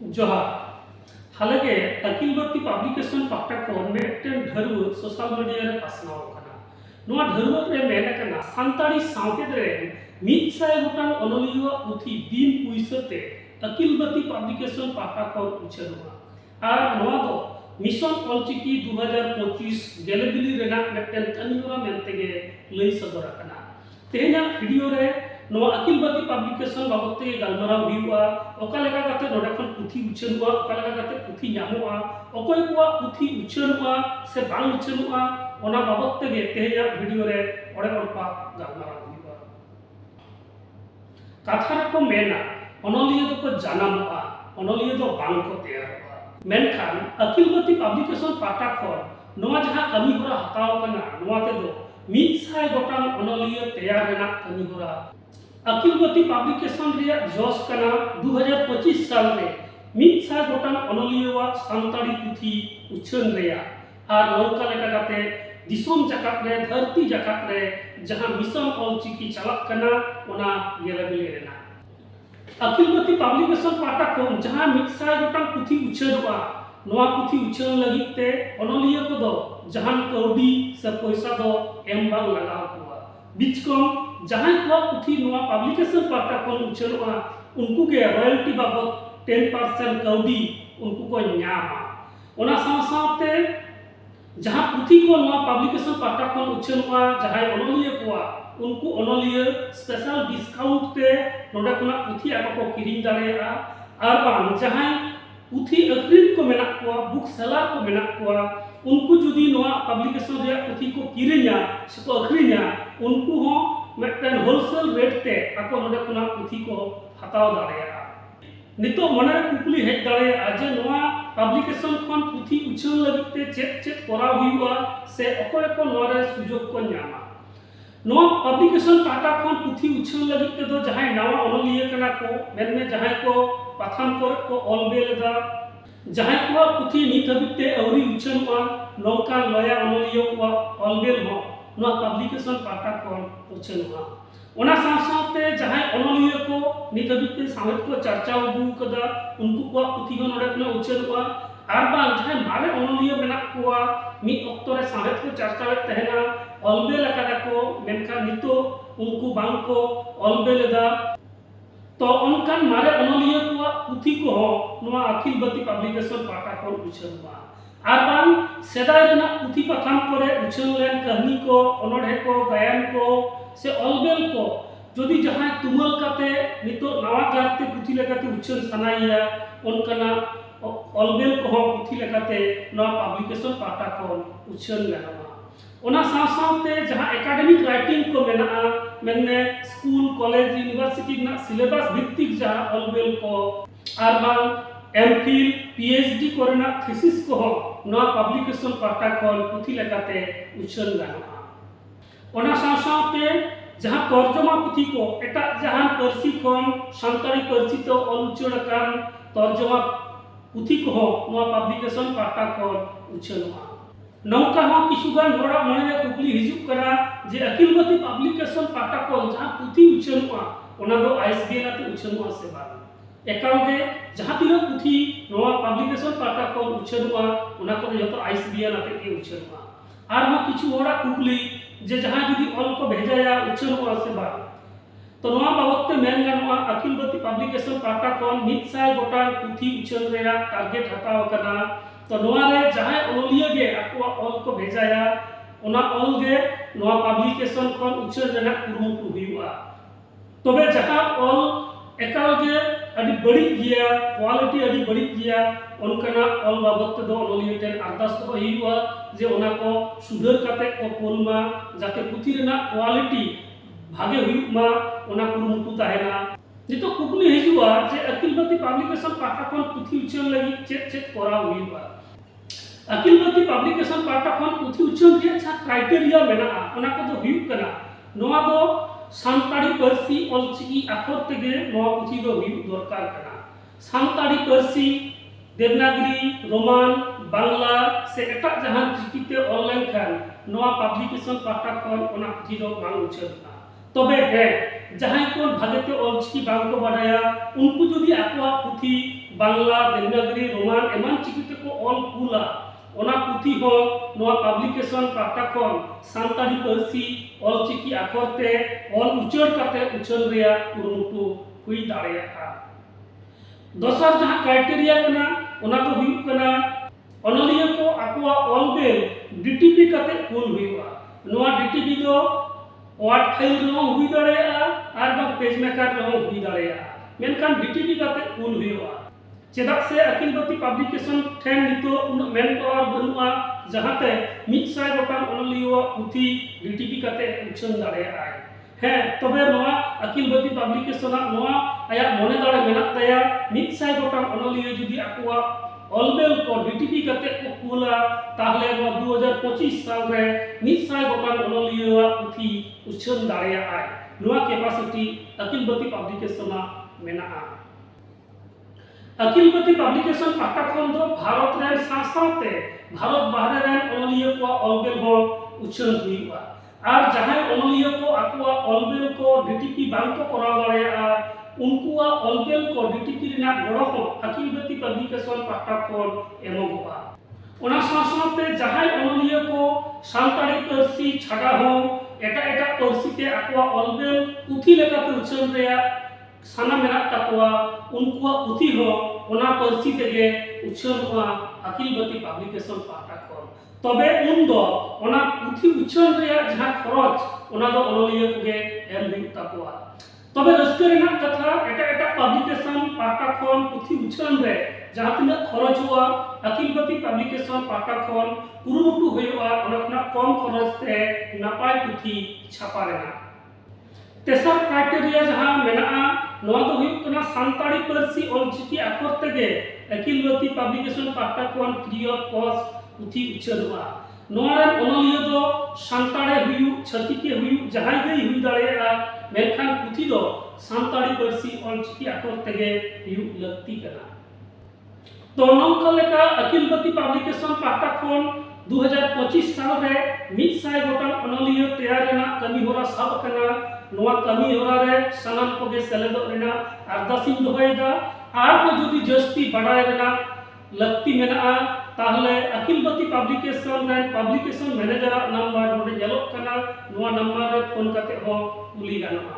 जोहार हालागे अखिल भारतीय पब्लिकेशन पाहटा खन मेटन ढारुआ social media रे पासनाव कना नोआ ढारुआ रे मेन कना सान्ताड़ी सावतेद रे 100 गोटां अनलिया पुथी बिन पुइसते अखिल भारतीय पब्लिकेशन पाहटा खन उछेरुआ आर नोआ दो मिशन ऑलचिकी 2025 गेलेबिली रेना मेटन तनियोरा मेनतेगे लई सदर कना तेना वीडियो रे नोआ अखिल भारतीय पब्लिकेशन बाबते गलमारा हुआ ओका लेका गाते नोडे खन पुथी उछेरुआ ओका लेका गाते पुथी ᱧᱟᱢᱚᱜᱼᱟ ओकय को पुथी उछेरुआ से बांग उछेरुआ ओना बाबते गे तेया वीडियो रे ओडे ओडपा गलमारा हुआ कथा रे को मेना अनलिया दो को जानामआ अनलिया दो बांग को तैयारआ मेनखान अखिल भारतीय पब्लिकेशन पाटा खन नोआ जहां कमी होरा हताव कना नोआ ते दो 100 गोटां अनलिया तैयार रेना कमी होरा अखिल भारतीय पब्लिकेशन रिया जोश कना 2025 साल रे 100 गोटां अनलिया सान्ताड़ी पुथी उछन रिया आर नौका लेका गाते दिसोम जाकात रे धरती जाकात रे जहां मिशन ऑलचिकी चलक कना ओना गेलेबिली रेना अखिल भारतीय पब्लिकेशन पाटा खन जहां 100 गोटां पुथी उछनवा नोआ पुथी उछन लगिते अनलिया को दो जहां कौडी से पैसा दो एम बांग लगाव कुआ बिचकम जहां को पुथी नोआ पब्लिकेशन पाटा खन उछनवा उनको के रॉयल्टी बाबत 10% कौडी उनको को न्यामा ओना साथ जहां पुथी को नोआ पब्लिकेशन पाटा खन उछनवा जहां अनलिया को उनको अनलिया स्पेशल डिस्काउंट ते नोडे कोना पुथी आको को किरिंग दाड़ेया आर बांग जहां पुथी अखरीन को मेना को बुक सेलर को मेना को उनको जुदी नोआ पब्लिकेशन रे पुथी को किरिंगा से को अखरीना उनको हो मेटन होलसेल रेट ते आको नोडे कोना पुथी को हताव दाड़ेया नितो मने कुकली हेज दाड़ेया जे नोआ पब्लिकेशन खन पुथी उछल लगिते चेत करा हुआ से अकोय को नोरे सुजोग को न्यामा नोआ पब्लिकेशन पाटा खन पुथी उछल लगिते दो जहां नवा अनलिया कना को मेन में जहां को पाथाम को ऑलबेलदा जहां को पुथी नित हबिते अवरी उछनवा नौका लया अनलिया को ऑलबेल हो नोआ पब्लिकेशन पाटा खन उछनवा ओना साथे जहां अनलिया को नित हबिते सावेत को चर्चा उगु कदा उनको को पुथी को नोडे को उछनवा आर बा जहां मारे अनलिया मेना को मी अक्तो रे सावेत को चर्चा तहना ऑलबेल का को मेनका नितो उनको बांग को ऑलबेलदा तो उनकान मारे अनलिया को पुथी को हो नोआ अखिल भारतीय पब्लिकेशन पाटा खन उछनवा आर बांग सेदाय रेना पुथी पाथाम करे उछन लेन कहानी को अनोढे को गायन को से ऑलबेल को जदि जहां तुमल काते नितो नवा गाते पुथी लेकाते उछन सनाइया उनकना ऑलबेल को पुथी लेकाते नोआ पब्लिकेशन पाटा खन उछन गाना ओना साथे जहां एकेडमिक राइटिंग को मेना मेने स्कूल कॉलेज यूनिवर्सिटी ना सिलेबस भित्तिक जहां ऑलबेल को आर बांग एमफिल पीएचडी कोरेना थीसिस को नोआ पब्लिकेशन पाटा खन पुथी लेकाते उछन गाना ओना साथे जहां तर्जमा पुथी को एटा जहां परसी खन सान्ताड़ी परसी तो अलुचड़ कान तर्जमा पुथी को नोआ पब्लिकेशन पाटा खन उछनवा नौका हो किछुगान होड़ा मने कुकली हिजुक करा जे अखिल भारतीय पब्लिकेशन पाटा को जहां पुथी उछनवा ओना दो आईएसबीएन आते उछनवा से बा एकाल गे जहां तिना पुथी नोआ पब्लिकेशन पाटा को उछनवा ओना को जतो आईएसबीएन आते के उछनवा आर हो किछु होड़ा कुकली जे जहां जदी ऑल को भेजाया उछनवा से बा तो नोआ बाबते मेन गानवा अखिल भारतीय पब्लिकेशन पाटा को 100 गोटा पुथी उछन रेया टारगेट हताव कना तो नोआ रे जहां अनलिया गे आको ऑल को भेजाया ओना ऑल गे नोआ पब्लिकेशन खन उछन रेना कुरुमुटु हुआ तबे जहां ऑल एकाल गे अडी बड़ी गिया क्वालिटी अडी बड़ी गिया उनकना ऑल बाबत दो अनलिया टेन अरदास तो हुआ जे ओना को सुधर काते को कोलमा जाते पुथी रेना क्वालिटी भागे हुआ ओना कुरुमुटु ताहेना नितो कुकली हिजुआ जे अखिल भारतीय पब्लिकेशन पाटा खन पुथी उछन लगी चेत करा हुआ अखिल भारतीय पब्लिकेशन पाटा खन पुथी उछन रे छा क्राइटेरिया मेना ओना को दो हुई कना नोआ दो सान्ताड़ी परसी ऑलचिकी अखर तेगे नोआ पुथी दो हुई दरकार कना सान्ताड़ी परसी देवनागरी रोमान बांग्ला से एटा जहां चिकीते ऑनलाइन खान नोआ पब्लिकेशन पाटा खन ओना पुथी दो बांग उछन तबे है जहां को भागते ऑलचिकी बांग को बाडाया उनको जदि आको पुथी बांग्ला देवनागरी रोमान एमान चिकी तेको ऑल कूला ओना पुथी हो नोआ पब्लिकेशन पाटा खन सानताड़ी पारसी ऑल चिकी आखर ते ऑल उचार काते उचार रेया कुरुमुटु हुई दाड़ेया। दोसर जहां क्राइटेरिया कना ओना तो हुई कना अनलिया को आकुआ ऑल बेल डीटीपी काते कुल हुईवा। नोआ डीटीपी दो वार्ड फाइल रहो हुई दाड़ेया आर बा पेज मेकर रहो हुई दाड़ेया मेनखान डीटीपी काते कुल हुईवा। चेदा से अकिलबती पब्लिकेशन ठेन नितो उन मेन पावर बनुआ जहाते 100 गोटान अनलिया पुथी डीटीपी काते उछन दाड़ेया है तबे नोआ अकिलबती पब्लिकेशन नोआ आया मने दाड़े मेना ताया 100 गोटान अनलिया जुदी आकुआ ऑलबेल को डीटीपी काते को कुला ताहले 2025 साल रे 100 गोटान अनलिया पुथी उछन दाड़ेया नोआ कैपेसिटी अकिलबती पब्लिकेशन मेना। अकिलबती पब्लिकेशन पाटा खन दो भारत रेन सासाते भारत बाहरे रेन अनलिया को ऑलबेल हो उछन हुईवा आर जहां अनलिया को आकुआ ऑलबेल को डीटीपी बांग को करा दाड़ेया उनकुआ ऑलबेल को डीटीपी रिना गड़ो हो अकिलबती पब्लिकेशन पाटा खन एमोगोआ। ओना सासाते जहां अनलिया को सानताड़ी पारसी छाड़ा हो एटा एटा पारसी ते आकुआ ऑलबेल पुथी लेकाते उछन रेया साना मेना तकवा उनकुआ पुथी हो ओना पारसी तेगे उछनवा अकिलबती पब्लिकेशन पाटा खन तबे उन दो ओना पुथी उछन रेया जहां खरच ओना दो अनलिया कोगे एम हुई तकवा। तबे रस्के रेना कथा एटा एटा पब्लिकेशन पाटा खन पुथी उछन रे जहां तिना खरच हुआ अकिलबती पब्लिकेशन पाटा खन कुरुमुटु हुईवा ओना कम खरच ते नापाय पुथी छापा रेना। तेसर क्राइटेरिया जहां मेना नोआ दो हुई कना सानताड़ी पारसी ऑलचिकी आखर तेगे अकिलबती पब्लिकेशन पाटा खन फ्री ऑफ कॉस्ट पुथी उछनवा। नोआ रे अनलिया दो सानताड़े हुई छतिके हुई जहां गई हुई दाड़ेया मेनखान पुथी दो सानताड़ी पारसी ऑलचिकी आखर तेगे हुई लगती कना। तो नोंका लेका अकिलबती पब्लिकेशन पाटा खन 2025 साल रे 100 गोटान अनलिया तैयार रेना कमी होरा सब कना नोआ कमी होरा रे सनम कोगे सेलेदो रेना अरदासिन दोहयदा आर जुदी जस्ती बढ़ाय रेना लगती मेना ताहले अकिलबती पब्लिकेशन रे पब्लिकेशन मैनेजर नंबर नोडे जेलोक कना नोआ नंबर रे फोन काते हो कुली गानोआ।